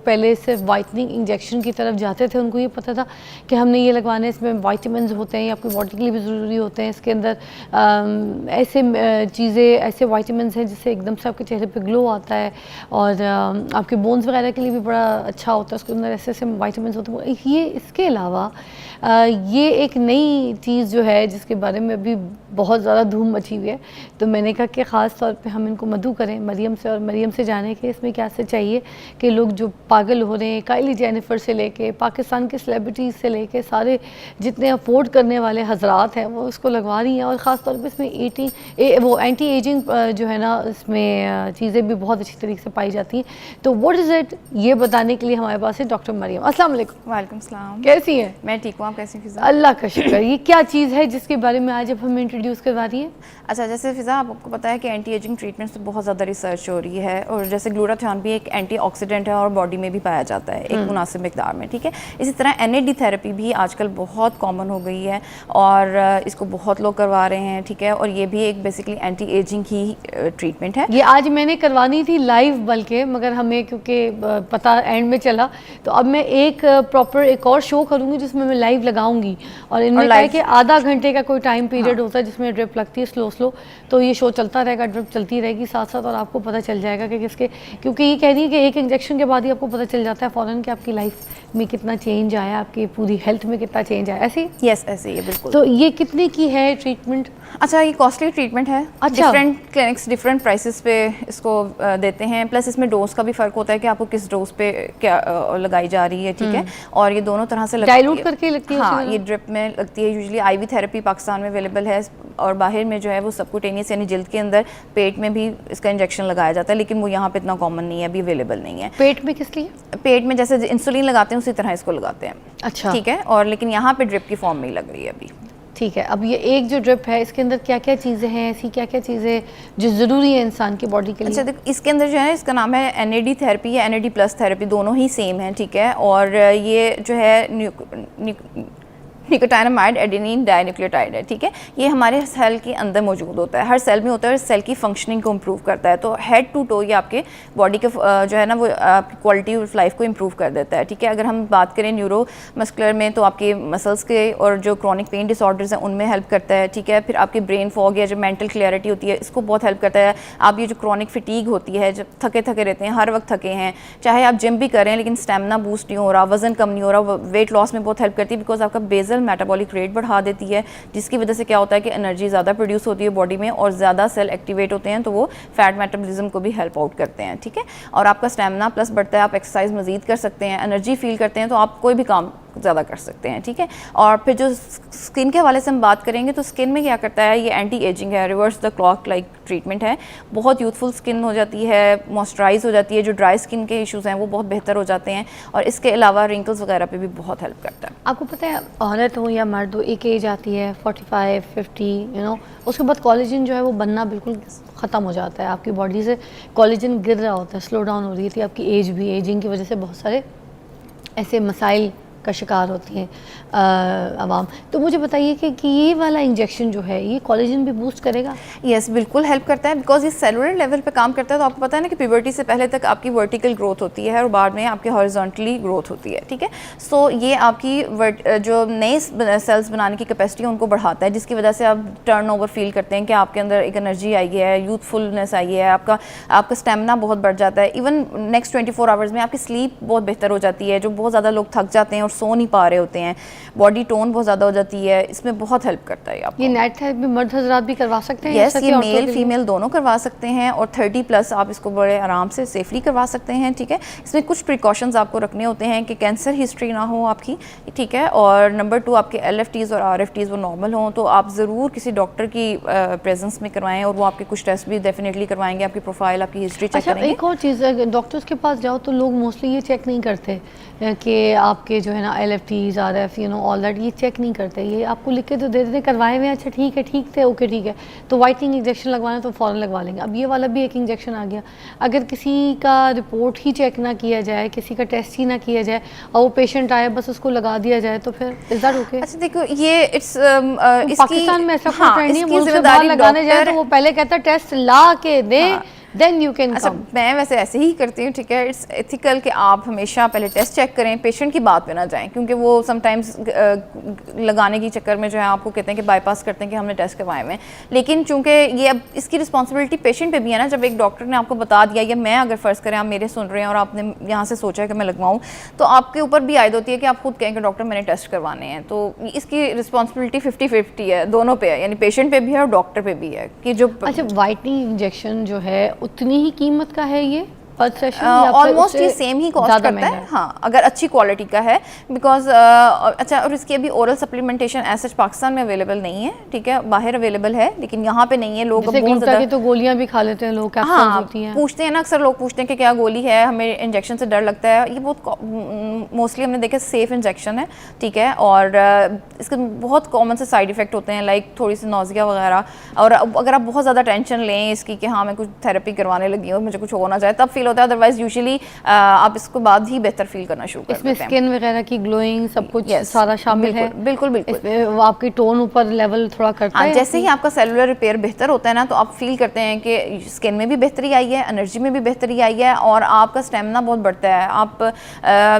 पहले सिर्फ whitening injection की तरफ जाते थे, उनको ये पता था कि हमने ये लगवाने, इसमें वाइटामिन होते हैं, ये आपकी बॉडी के लिए भी ज़रूरी होते हैं, इसके अंदर ऐसे चीज़ें, ऐसे वाइटामिन हैं जिससे एकदम से आपके चेहरे पे ग्लो आता है, और आपके बोन्स वगैरह के लिए भी बड़ा अच्छा होता है, उसके अंदर ऐसे ऐसे वाइटामिन होते हैं। ये इसके अलावा ये एक नई चीज़ जो है जिसके बारे में अभी बहुत ज़्यादा धूम मची हुई है, तो मैंने कहा कि ख़ास तौर पे हम इनको मधु करें मरियम से, और मरियम से जाने के इसमें क्या से चाहिए कि लोग जो पागल हो रहे हैं, काइली जेनिफर से लेके पाकिस्तान के सेलिब्रिटीज़ से लेके सारे जितने अफोर्ड करने वाले हजरात हैं वो इसको लगवा रही हैं, और ख़ास तौर पे इसमें वो एंटी एजिंग जो है ना, इसमें चीज़ें भी बहुत अच्छी तरीके से पाई जाती हैं। तो व्हाट इज़ इट, ये बताने के लिए हमारे पास है डॉक्टर मरियम। अस्सलाम वालेकुम। वालेकुम सलाम। कैसी हैं? मैं ठीक हूँ, आप कैसी फ़िज़ा? अल्लाह का शुक्र। ये क्या चीज़ है जिसके बारे में आज अब हमें इंट्रोड्यूस करवा रही है? अच्छा, जैसे फ़िज़ा आपको पता है कि एंटी एजिंग ट्रीटमेंट्स पे बहुत ज़्यादा रिसर्च हो रही है, और जैसे ग्लूटाथियोन भी एक एंटीऑक्सीडेंट है और बॉडी में भी पाया जाता है एक मुनासिब मिकदार में, ठीक है। इसी तरह NAD थेरेपी भी आजकल बहुत कॉमन हो गई है और इसको बहुत लोग करवा रहे हैं, ठीक है, और ये भी एक बेसिकली एंटी एजिंग ही ट्रीटमेंट है। ये आज मैंने करवानी थी लाइव, बल्कि मगर हमें क्योंकि पता एंड में चला, तो अब मैं एक प्रॉपर एक और शो करूँगी जिसमें मैं लाइव लगाऊंगी, और इनमें क्या है कि आधा घंटे का कोई टाइम पीरियड होता है जिसमें ड्रिप लगती है स्लो, तो ये शो चलता रहेगा, ड्रिप चलती रहेगी साथ साथ, और आपको पता चल जाएगा कि किसके, क्योंकि ये कह रही है कि एक इंजेक्शन के बाद ही आपको पता चल जाता है फ़ौरन कि आपकी लाइफ में कितना चेंज आया, आपकी पूरी हेल्थ में कितना चेंज आया। ऐसे? यस, ऐसे ही है बिल्कुल। तो ये कितने की है ट्रीटमेंट? अच्छा, ये कॉस्टली ट्रीटमेंट है। अच्छा। डिफरेंट क्लिनिक्स डिफरेंट प्राइसेस पे इसको देते हैं, प्लस इसमें डोज का भी फ़र्क होता है कि आपको किस डोज पे क्या लगाई जा रही है, ठीक है, और ये दोनों तरह से लगती है। डाइल्यूट करके लगती है? हाँ, ये ड्रिप में लगती है। यूजुअली IV थेरेपी पाकिस्तान में अवेलेबल है, और बाहर में जो है वो सबक्यूटेनियस यानी जल्द के अंदर पेट में भी इसका इंजेक्शन लगाया जाता है, लेकिन वो यहाँ पे इतना कॉमन नहीं है, अभी अवेलेबल नहीं है। पेट में किस लिए? पेट में जैसे इंसुलिन लगाते हैं उसी तरह इसको लगाते हैं। अच्छा, ठीक है, और लेकिन यहाँ पे ड्रिप की फॉर्म में ही लग रही है अभी। ठीक है। अब ये एक जो ड्रिप है इसके अंदर क्या क्या चीज़ें हैं, ऐसी क्या क्या चीज़ें जो ज़रूरी है इंसान की बॉडी के लिए? अच्छा, देखो इसके अंदर जो है इसका नाम है NAD थेरेपी या NAD प्लस थेरेपी, दोनों ही सेम है, ठीक है, और ये जो है निकोटाइनामाइड एडेनिन डाइन्यूक्लियोटाइड है, ठीक है। ये हमारे सेल के अंदर मौजूद होता है, हर सेल में होता है, और सेल की फंक्शनिंग को इम्प्रूव करता है। तो हेड टू टो ये आपके बॉडी के जो है ना वो आपकी क्वालिटी ऑफ लाइफ को इम्प्रूव कर देता है, ठीक है। अगर हम बात करें न्यूरो मस्कुलर में, तो आपके मसल्स के और जो क्रॉनिक पेन डिसऑर्डर्स हैं उनमें हेल्प करता है, ठीक है। फिर आपकी ब्रेन फॉग या जो मेंटल क्लियरिटी होती है इसको बहुत हेल्प करता है। आप ये जो क्रॉनिक फिटीग होती है, जब थके थके रहते हैं, हर वक्त थके हैं, चाहे आप जिम भी करें लेकिन स्टेमिना बूस्ट नहीं हो रहा, वजन कम नहीं हो रहा, वेट लॉस में बहुत हेल्प करती है, बिकॉज आपका बेसल मेटाबॉलिक रेट बढ़ा देती है, जिसकी वजह से क्या होता है कि एनर्जी ज़्यादा प्रोड्यूस होती है बॉडी में और ज़्यादा सेल एक्टिवेट होते हैं, तो वो फैट मेटाबॉलिज्म को भी हेल्प आउट करते हैं, ठीक है। और आपका स्टेमिना प्लस बढ़ता है, आप एक्सरसाइज मजीद कर सकते हैं, एनर्जी फील करते हैं, तो आप कोई भी काम ज़्यादा कर सकते हैं, ठीक है। और फिर जो स्किन के हवाले से हम बात करेंगे, तो स्किन में क्या करता है, ये एंटी एजिंग है, reverse the clock like treatment है। बहुत यूथफुल स्किन हो जाती है, मॉइस्चराइज हो जाती है, जो ड्राई स्किन के इश्यूज़ हैं वो बहुत बेहतर हो जाते हैं, और इसके अलावा रिंकल्स वगैरह पे भी बहुत हेल्प करता है। आपको पता है औरत हो या मर्द हो, एक एज आती है 45, 50, उसके बाद कोलेजन जो है वो बनना बिल्कुल ख़त्म हो जाता है, आपकी बॉडी से कोलेजन गिर रहा होता है, स्लो डाउन हो रही थी आपकी एज भी, एजिंग की वजह से बहुत सारे ऐसे मसाइल का शिकार होती हैं आवाम। तो मुझे बताइए कि ये वाला इंजेक्शन जो है ये कोलेजन भी बूस्ट करेगा? यस, बिल्कुल हेल्प करता है, बिकॉज ये सेलुलर लेवल पे काम करता है। तो आपको पता है ना कि प्यूबर्टी से पहले तक आपकी वर्टिकल ग्रोथ होती है और बाद में आपकी हॉरिजॉन्टली ग्रोथ होती है, ठीक है। सो ये आपकी जो नए सेल्स बनाने की कैपेसिटी है उनको बढ़ाता है, जिसकी वजह से आप टर्नओवर फील करते हैं कि आपके अंदर एक एनर्जी आई है, यूथफुलनेस आई है, आपका स्टेमिना बहुत बढ़ जाता है। इवन नेक्स्ट 24 आवर्स में आपकी स्लीप बहुत बेहतर हो जाती है, जो बहुत ज़्यादा लोग थक जाते हैं और सो नहीं पा रहे होते हैं, बॉडी टोन बहुत ज़्यादा हो जाती है, इसमें बहुत हेल्प करता है आपको। ये नाइट थेरेपी मर्द हजरात भी करवा सकते हैं? यस, ये मेल फीमेल दोनों करवा सकते हैं, और 30+ आप इसको बड़े आराम से सेफली करवा सकते हैं, ठीक है। इसमें कुछ प्रिकॉशंस आपको रखने होते हैं कि कैंसर हिस्ट्री ना हो आपकी, ठीक है, और नंबर 2 आपके LFTs और RFTs वो नॉर्मल हों, तो आप ज़रूर किसी डॉक्टर की प्रेजेंस में करवाएं, और वो आपके कुछ टेस्ट भी डेफिनेटली करवाएंगे, आपकी प्रोफाइल, आपकी हिस्ट्री चेक करेंगे। एक और चीज़, डॉक्टर्स के पास जाओ तो लोग मोस्टली ये चेक नहीं करते कि आपके जो है ना LFTs, RF, ऑल दैट, ये चेक नहीं करते, ये आपको लिख के तो दे देते हैं, करवाए हुए, अच्छा ठीक है, ठीक थे, ओके ठीक है, तो वाइटनिंग इंजेक्शन लगवाना तो फ़ौरन लगवा लेंगे। अब ये वाला भी एक इंजेक्शन आ गया, अगर किसी का रिपोर्ट ही चेक ना किया जाए, किसी का टेस्ट ही ना किया जाए, और वो पेशेंट आए बस उसको लगा दिया जाए, तो फिर इज दैट ओके? अच्छा देखो, ये पाकिस्तान में ऐसा कोई ट्रेंड नहीं है, मुझसे बाहर लगाने जाए तो वो पहले कहता है टेस्ट ला के दे, देन यू कैन अच्छा, कम। मैं वैसे ऐसे ही करती हूँ, ठीक है। इट्स एथिकल कि आप हमेशा पहले टेस्ट चेक करें, पेशेंट की बात पे ना जाएं, क्योंकि वो समटाइम्स लगाने की चक्कर में जो है आपको कहते हैं कि बाईपास करते हैं कि हमने टेस्ट करवाए हुए हैं। लेकिन चूंकि ये अब इसकी रिस्पॉन्सिबिलिटी पेशेंट पे भी है ना, जब एक डॉक्टर ने आपको बता दिया, या मैं अगर फ़र्ज़ करें आप मेरे सुन रहे हैं और आपने यहाँ से सोचा है कि मैं लगवाऊँ, तो आपके ऊपर भी आयद होती है कि आप खुद कहें कि डॉक्टर मैंने टेस्ट करवाने हैं। तो इसकी रिस्पॉन्सिबिलिटी 50-50 है, दोनों पे है, यानी पेशेंट पे भी है और डॉक्टर पे भी है कि जो अच्छा, वाइटनिंग इंजेक्शन जो है उतनी ही कीमत का है ये पर सेशन? ऑलमोस्ट ये सेम ही कॉस्ट करता है, हाँ, अगर अच्छी क्वालिटी का है। बिकॉज अच्छा, और इसकी अभी ओरल सप्लीमेंटेशन ऐसा पाकिस्तान में अवेलेबल नहीं है, ठीक है, बाहर अवेलेबल है लेकिन यहाँ पे नहीं है। लोग बहुत ज़्यादा तो गोलियां भी खा लेते हैं लोग, कैप्सूल्स होती हैं। पूछते हैं ना, अक्सर लोग पूछते हैं कि क्या गोली है, हमें इंजेक्शन से डर लगता है। ये बहुत मोस्टली हमने देखा सेफ इंजेक्शन है, ठीक है, और इसके बहुत कॉमन से साइड इफेक्ट होते हैं, लाइक थोड़ी सी नौजिया वगैरह। और अगर आप बहुत ज़्यादा टेंशन लें इसकी कि हाँ मैं कुछ थेरेपी करवाने लगी हूँ, मुझे कुछ हो ना जाए, तब फील होता है। अदरवाइज यूजुअली आप इसको बाद ही बेहतर फील करना शुरू कर देते हैं। इसमें स्किन वगैरह की ग्लोइंग सब कुछ सारा शामिल है? बिल्कुल बिल्कुल। इसमें वो आपकी टोन ऊपर लेवल थोड़ा करता है? जैसे ही आपका सेलुलर रिपेयर बेहतर होता है ना, तो आप फील करते हैं कि स्किन में भी बेहतरी आई है, एनर्जी में भी बेहतरी आई है, और आपका स्टेमिना बहुत बढ़ता है। आप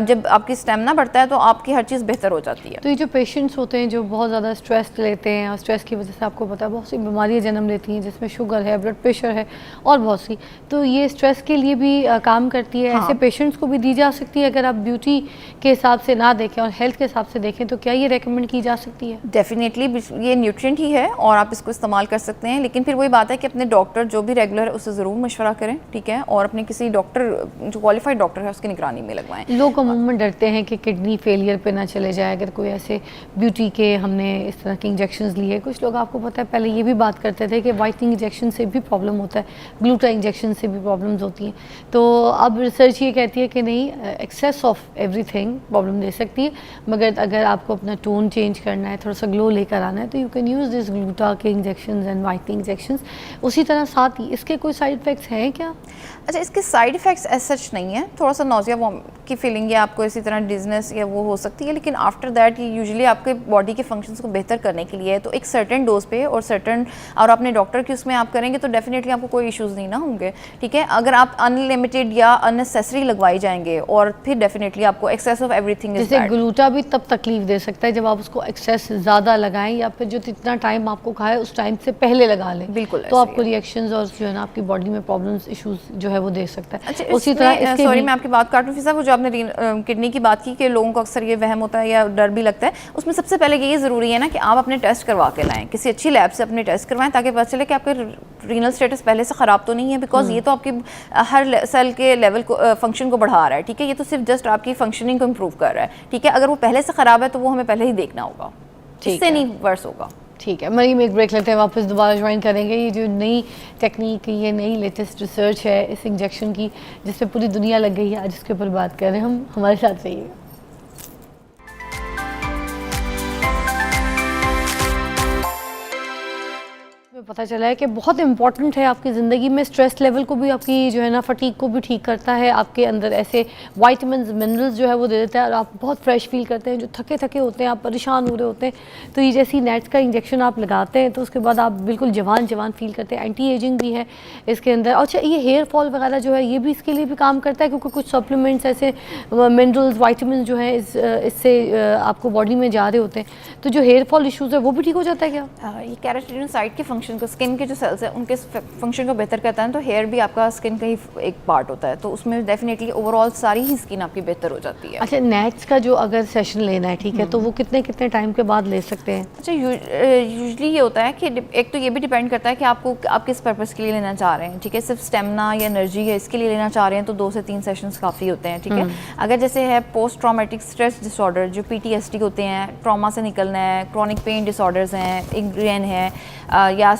जब आपकी स्टेमिना बढ़ता है तो आपकी हर चीज़ बेहतर हो जाती है। तो ये जो पेशेंट्स होते हैं जो बहुत ज़्यादा स्ट्रेस लेते हैं, और स्ट्रेस की वजह से आपको पता है बहुत सी बीमारियाँ जन्म लेती हैं, जिसमें शुगर है, ब्लड प्रेशर है और बहुत सी, तो ये स्ट्रेस के लिए भी काम करती है। ऐसे पेशेंट्स को भी दी जा सकती है? अगर आप ब्यूटी के हिसाब से ना देखें और हेल्थ के हिसाब से देखें तो क्या ये रेकमेंड की जा सकती है? डेफिनेटली, ये न्यूट्रिएंट ही है और आप इसको इस्तेमाल कर सकते हैं, लेकिन फिर वही बात है कि अपने डॉक्टर जो भी रेगुलर है उससे ज़रूर मशवरा करें, ठीक है, और अपने किसी डॉक्टर जो क्वालिफाइड डॉक्टर है उसकी निगरानी में लगवाएं। लोग अमूमन डरते हैं कि किडनी फेलियर पे ना चले जाए अगर कोई ऐसे ब्यूटी के हमने इस तरह के इंजेक्शंस लिए। कुछ लोग, आपको पता है, पहले ये भी बात करते थे कि वाइटनिंग इंजेक्शन से भी प्रॉब्लम होता है, ग्लूटा इंजेक्शन से भी प्रॉब्लम्स होती हैं। तो अब रिसर्च ये कहती है कि नहीं, एक्सेस ऑफ एवरीथिंग प्रॉब्लम दे सकती है, मगर अगर आपको अपना टोन चेंज करना है, थोड़ा सा ग्लो लेकर आना है, तो you can use this gluta के इंजेक्शंस एंड वाइटनिंग इंजेक्शंस। उसी तरह साथ ही इसके कोई साइड इफ़ेक्ट्स हैं क्या? अच्छा, इसके साइड इफ़ेक्ट्स एज सच नहीं है, थोड़ा सा नौजिया की फीलिंग या आपको इसी तरह डिजनेस या वो हो सकती है, लेकिन आफ्टर दैट ये यूजुअली आपके बॉडी के फंक्शंस को बेहतर करने के लिए है। तो एक सर्टेन डोज पे और अपने डॉक्टर की उसमें आप करेंगे तो डेफिनेटली आपको कोई इश्यूज़ नहीं ना होंगे, ठीक है। अगर आप अनलिमिटेड या अननेसेसरी लगवाई जाएंगे और फिर डेफिनेटली आपको एक्सेस ऑफ एवरीथिंग इज जैसे ग्लूटा भी तब तकलीफ दे सकता है जब आप उसको एक्सेस ज़्यादा लगाएं, या फिर जो जितना टाइम आपको खाए उस टाइम से पहले लगा लें, बिल्कुल, तो आपको रिएक्शंस और जो है ना आपकी बॉडी में प्रॉब्लम्स, इश्यूज जो है वो दे सकता है। अच्छा, उसी तरह सॉरी मैं आपकी बात काटूं फिजा, वो जो आपने किडनी की बात की कि लोगों को अक्सर ये वहम होता है या डर भी लगता है, उसमें सबसे पहले ये ज़रूरी है ना कि आप अपने टेस्ट करवा के लाएं, किसी अच्छी लैब से अपने टेस्ट करवाएं, ताकि पता चले कि आपके रीनल स्टेटस पहले से ख़राब तो नहीं है। बिकॉज ये तो आपकी हर सेल के लेवल को फंक्शन को बढ़ा रहा है, ठीक है, ये तो सिर्फ जस्ट आपकी फंक्शनिंग को इम्प्रूव कर रहा है, ठीक है। अगर वो पहले से ख़राब है तो वो हमें पहले ही देखना होगा, इससे नहीं वर्स होगा। ठीक है, मरीम एक ब्रेक लेते हैं, वापस दोबारा ज्वाइन करेंगे। ये जो नई टेक्निक, ये नई लेटेस्ट रिसर्च है इस इंजेक्शन की, जिस पे पूरी दुनिया लग गई है, आज इसके ऊपर बात कर रहे हैं हम, हमारे साथ रहिए। पता चला है कि बहुत इंपॉर्टेंट है आपकी ज़िंदगी में, स्ट्रेस लेवल को भी, आपकी जो है ना फटीग को भी ठीक करता है, आपके अंदर ऐसे वाइटामिन्स मिनरल्स जो है वो दे देता है, और आप बहुत फ्रेश फील करते हैं। जो थके थके होते हैं, आप परेशान हो रहे होते हैं, तो ये जैसी नेट्स का इंजेक्शन आप लगाते हैं तो उसके बाद आप बिल्कुल जवान फील करते हैं। एंटी एजिंग भी है इसके अंदर। अच्छा, ये हेयर फॉल वगैरह जो है ये भी इसके लिए भी काम करता है, क्योंकि कुछ सप्लीमेंट्स ऐसे मिनरल्स, वाइटामिन जो हैं इससे आपको बॉडी में जा रहे होते हैं, तो जो हेयर फॉल इशूज़ है वो भी ठीक हो जाता है क्या? ये केराटिनोसाइट के फंक्शन को, स्किन के जो सेल्स हैं उनके फंक्शन को बेहतर करता है, तो हेयर भी आपका स्किन का ही एक पार्ट होता है, तो उसमें डेफिनेटली ओवरऑल सारी ही स्किन आपकी बेहतर हो जाती है। अच्छा, नेट्स का जो अगर सेशन लेना है, ठीक है, तो वो कितने टाइम के बाद ले सकते हैं? अच्छा, यूजुअली ये होता है कि एक तो ये भी डिपेंड करता है कि आप किस पर्पज़ के लिए लेना चाह रहे हैं, ठीक है। सिर्फ स्टेमिना या एनर्जी है इसके लिए लेना चाह रहे हैं तो 2 से 3 सेशंस काफ़ी होते हैं, ठीक है। अगर जैसे है पोस्ट ट्रॉमेटिक स्ट्रेस डिसऑर्डर, जो PTSD होते हैं, ट्रॉमा से निकलना है, क्रॉनिक पेन डिसऑर्डर्स हैं, इंग्रेन है, या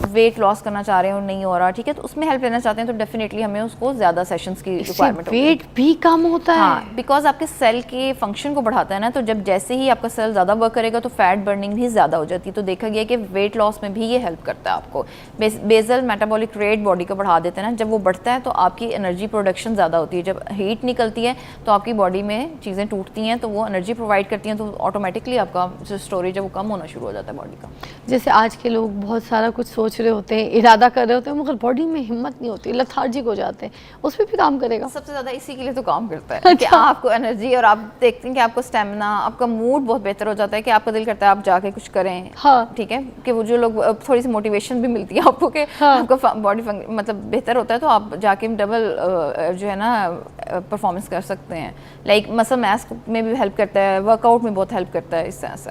वेट लॉस करना चाह रहे हैं और नहीं हो रहा, ठीक है, तो उसमें हेल्प लेना चाहते हैं तो डेफिनेटली हमें उसको ज़्यादा सेशंस की रिक्वायरमेंट होगी। वेट भी कम होता है? हाँ, बिकॉज आपके सेल के फंक्शन को बढ़ाता है ना, तो जब जैसे ही आपका सेल ज़्यादा वर्क करेगा तो फैट बर्निंग भी ज़्यादा हो जाती है। तो देखा गया कि वेट लॉस में भी ये हेल्प करता है आपको। बेसल मेटाबॉलिक रेट बॉडी को बढ़ा देते हैं ना, जब वो बढ़ता है तो आपकी एनर्जी प्रोडक्शन ज़्यादा होती है। जब हीट निकलती है तो आपकी बॉडी में चीज़ें टूटती हैं, तो वो एनर्जी प्रोवाइड करती हैं, तो ऑटोमेटिकली आपका जो स्टोरेज है वो कम होना शुरू हो जाता है बॉडी का। जैसे आज के लोग बहुत सारा कुछ सोच रहे होते हैं, इरादा कर रहे होते हैं, मगर बॉडी में हिम्मत नहीं होती, लथार्जिक हो जाते हैं, उस पर भी काम करेगा? सबसे ज़्यादा इसी के लिए तो काम करता है कि आपको एनर्जी, और आप देखते हैं कि आपको स्टेमिना, आपका मूड बहुत बेहतर हो जाता है कि आपका दिल करता है आप जाके कुछ करें। हाँ। ठीक है, कि वो जो लोग थोड़ी सी मोटिवेशन भी मिलती है आपको कि हाँ। आपका बॉडी मतलब बेहतर होता है, तो आप जाके डबल जो है ना परफॉर्मेंस कर सकते हैं। लाइक मसल मास में भी हेल्प करता है, वर्कआउट में बहुत हेल्प करता है इस तरह से।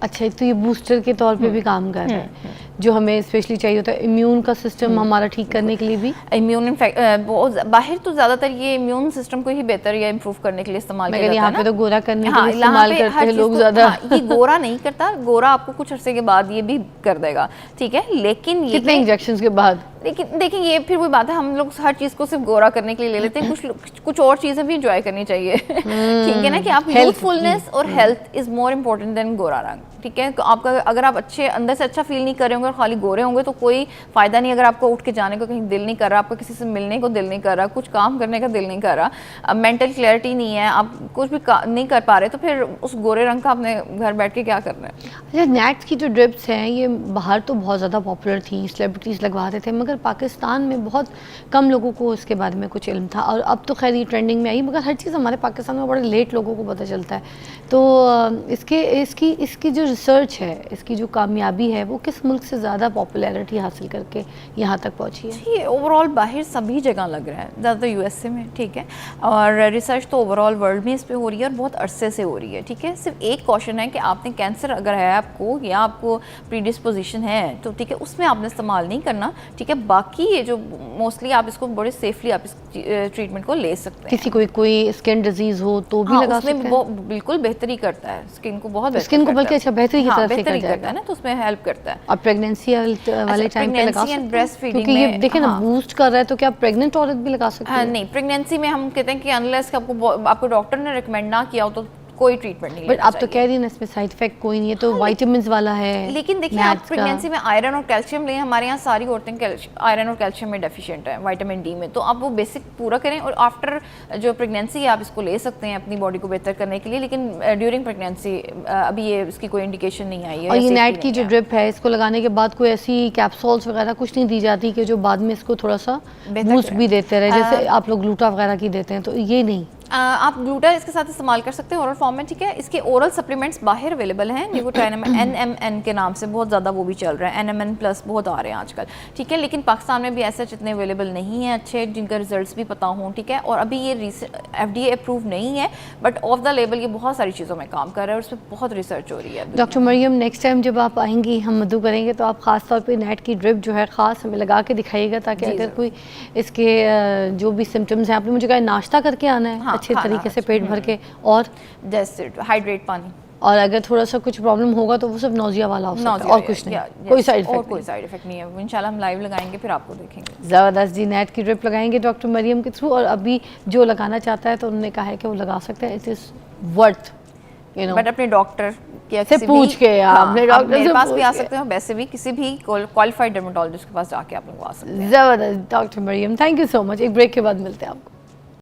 अच्छा, तो ये बूस्टर के तौर पे भी काम कर रहा है, जो हमें स्पेशली चाहिए होता है इम्यून का सिस्टम हमारा ठीक करने के लिए भी। इम्यून बाहर तो ज़्यादातर ये इम्यून सिस्टम को ही बेहतर या इम्प्रूव करने के लिए इस्तेमाल किया जाता है। यहाँ पे तो गोरा करने के हाँ, लिए इस्तेमाल करते हैं लोग ज़्यादा। ये गोरा नहीं करता, गोरा आपको कुछ अरसे के बाद ये भी कर देगा, ठीक है, लेकिन ये कितने इंजेक्शंस के बाद? लेकिन देखिए ये फिर वही बात है, हम लोग हर चीज़ को सिर्फ गोरा करने के लिए ले लेते हैं, कुछ और चीज़ें भी इंजॉय करनी चाहिए। ठीक है ना, कि आप यूथफुलनेस और health is more important then गोरा रंग। ठीक है, तो आपका अगर आप अच्छे अंदर से अच्छा फील नहीं कर रहे होंगे और खाली गोरे होंगे तो कोई फ़ायदा नहीं। अगर आपको उठ के जाने को कहीं दिल नहीं कर रहा, आपको किसी से मिलने को दिल नहीं कर रहा, कुछ काम करने का दिल नहीं कर रहा, मेंटल क्लैरिटी नहीं है, आप कुछ भी नहीं कर पा रहे, तो फिर उस गोरे रंग का आपने घर बैठ के क्या करना है? अच्छा, नैट्स की जो ड्रिप्स हैं ये बाहर तो बहुत ज़्यादा पॉपुलर थी, सेलिब्रिटीज़ लगवा रहे थे, मगर पाकिस्तान में बहुत कम लोगों को इसके बारे में कुछ इल्म था, और अब तो खैर ये ट्रेंडिंग में आई, मगर हर चीज़ हमारे पाकिस्तान में बड़े लेट लोगों को पता चलता है। तो इसकी जो रिसर्च है, इसकी जो कामयाबी है, वो किस मुल्क से ज़्यादा पॉपुलैरिटी हासिल करके यहाँ तक पहुँची है? ये ओवरऑल बाहर सभी जगह लग रहा है, ज़्यादातर यूएसए में, ठीक है, और रिसर्च तो ओवरऑल वर्ल्ड में इस पे हो रही है और बहुत अरसे से हो रही है। ठीक है, सिर्फ एक क्वेश्चन है कि आपने कैंसर अगर है आपको या आपको प्रीडिस्पोजिशन है तो ठीक है, उसमें आपने इस्तेमाल नहीं करना। ठीक है, बाकी ये जो मोस्टली आप इसको बड़े सेफली आप इस ट्रीटमेंट को ले सकते हैं। किसी कोई स्किन डिजीज़ हो तो भी लगा सकते हैं? बिल्कुल बेहतरी करता है, स्किन को बहुत स्किन को बल्कि अच्छा बेहतरी की तरफ से करता है ना, तो उसमें हेल्प करता है। और प्रेगनेंसी वाले टाइम पे लगा सकते हैं? ब्रेस्ट फीडिंग क्योंकि ये देखें ना, बूस्ट कर रहा है, तो क्या प्रेग्नेंट औरत भी लगा सकती है? नहीं, प्रेगनेंसी में हम कहते हैं कि अनलेस आपको डॉक्टर ने रिकमेंड ना किया हो तो कोई ट्रीटमेंट नहीं लेना चाहिए। आप तो कह रही हैं ना इसमें साइड इफेक्ट कोई नहीं है, तो विटामिन्स वाला है। लेकिन देखिए आप प्रेगनेंसी में आयरन और कैल्शियम लें, हमारे यहाँ सारी औरतें आयरन और कैल्शियम में डेफिशिएंट है, विटामिन डी में, तो आप वो बेसिक पूरा करें और आफ्टर जो प्रेगनेंसी है आप इसको ले सकते हैं अपनी बॉडी को बेहतर करने के लिए। लेकिन ड्यूरिंग प्रेगनेंसी अभी ये इसकी कोई इंडिकेशन नहीं आई है। और ये नाइट की जो ड्रिप है, इसको लगाने के बाद कोई ऐसी कैप्सूल्स वगैरह कुछ नहीं दी जाती कि जो बाद में इसको थोड़ा सा बूस्ट भी देते रहे, जैसे आप लोग ग्लूटा वगैरह की देते हैं, तो ये नहीं? आप ग्लूटा इसके साथ इस्तेमाल कर सकते हैं ओरल फॉर्म में। ठीक है, इसके ओरल सप्लीमेंट्स बाहर अवेलेबल हैं, निकोटाइनम NMN के नाम से बहुत ज़्यादा वो भी चल रहा है, NMN प्लस बहुत आ रहे हैं आजकल। ठीक है, लेकिन पाकिस्तान में भी ऐसे जितने अवेलेबल नहीं हैं अच्छे, जिनका रिजल्ट्स भी पता हों। ठीक है, और अभी ये FDA अप्रूव नहीं है, बट ऑफ द लेवल ये बहुत सारी चीज़ों में काम कर रहा है और उस पर बहुत रिसर्च हो रही है। डॉक्टर मरियम, नेक्स्ट टाइम जब आप आएंगी, हम मदू करेंगे, तो आप ख़ास तौर पर नेट की ड्रिप जो है ख़ास हमें लगा के दिखाइएगा, ताकि अगर कोई इसके जो भी सिम्टम्स हैं, आपने मुझे कहा नाश्ता करके आना है अच्छे तरीके से पेट भर के, और जैसे हाइड्रेट पानी, और अगर थोड़ा सा कुछ प्रॉब्लम होगा तो वो सब नौजिया वाला हो सकता है और कुछ नहीं, कोई साइड इफेक्ट नहीं है। इंशाल्लाह हम लाइव लगाएंगे फिर आपको देखेंगे। ज़बरदस्त जी, नेट की ड्रिप लगाएंगे डॉक्टर मरियम के थ्रू, और अभी जो लगाना चाहता है तो उन्होंने कहा है कि वो लगा सकते हैं, it is worth, you know, but अपने डॉक्टर से पूछ के, अपने डॉक्टर मेरे पास भी आ सकते हैं, वैसे भी किसी भी क्वालिफाइड डर्मेटोलॉजिस्ट के पास जाके आप लोग आ सकते हैं। ज़बरदस्त doctor Mariam, thank you so much. एक ब्रेक के बाद मिलते हैं आपको।